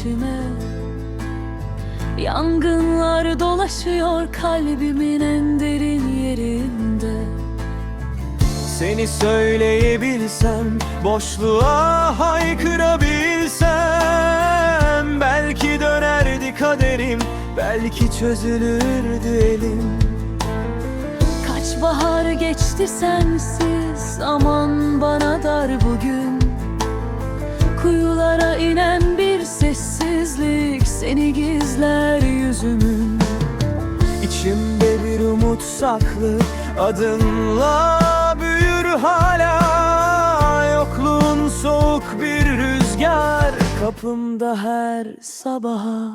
içime. Yangınlar dolaşıyor kalbimin en derin yerinde. Seni söyleyebilsem, boşluğa haykırabilsem, belki dönerdi kaderim, belki çözülürdü elim. Kaç bahar geçti sensiz, aman bana dar bugün. Kuyulara inen bir sessizlik seni gizler yüzümün. İçimde bir umut saklı, adınla büyür hala. Yokluğun soğuk bir rüzgar kapımda her sabaha.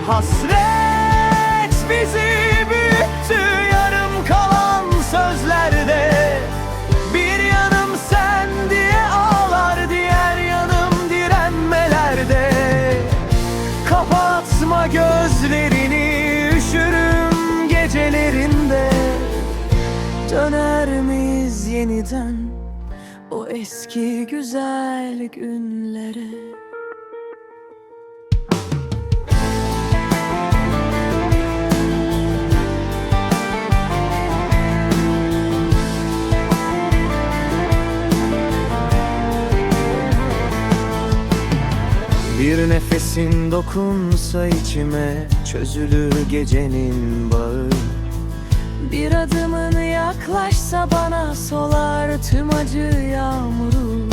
Hasret bizi büyüttü yarım kalan sözlerde. Bir yanım sen diye ağlar, diğer yanım direnmelerde. Kapatma gözlerini, üşürüm gecelerinde. Döner miyiz yeniden o eski güzel günlere? Bir nefesin dokunsa içime, çözülür gecenin bağı. Bir adımın yaklaşsa bana, solar tüm acı yağmuru.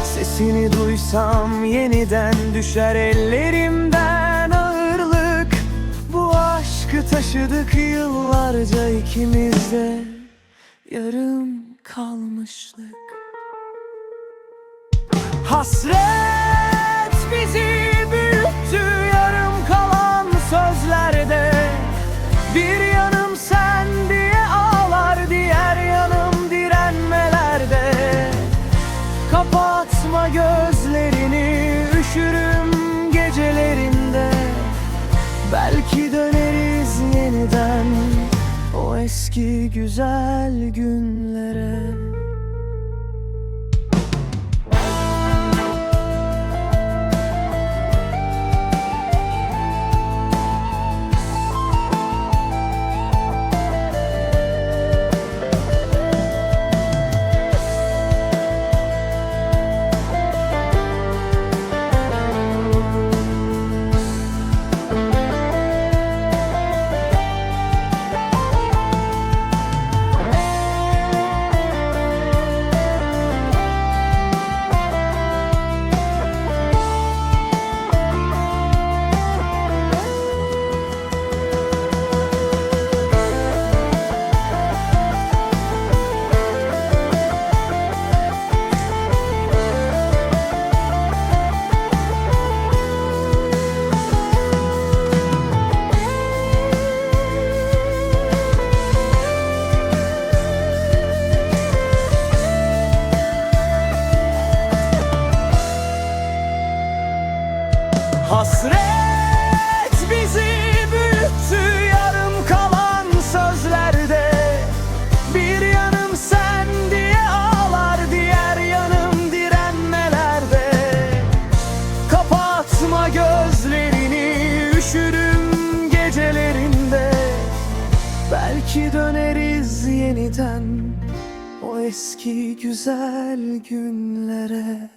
Sesini duysam yeniden düşer ellerimden ağırlık. Bu aşkı taşıdık yıllarca ikimizde, yarım kalmışlık. Hasret bizi büyüttü yarım kalan sözlerde. Bir yanım sen diye ağlar, diğer yanım direnmelerde. Kapatma gözlerini, üşürüm gecelerinde. Belki döneriz yeniden o eski güzel günlere. Hasret bizi büyüttü yarım kalan sözlerde. Bir yanım sen diye ağlar, diğer yanım direnmelerde. Kapatma gözlerini, üşürüm gecelerinde. Belki döneriz yeniden o eski güzel günlere.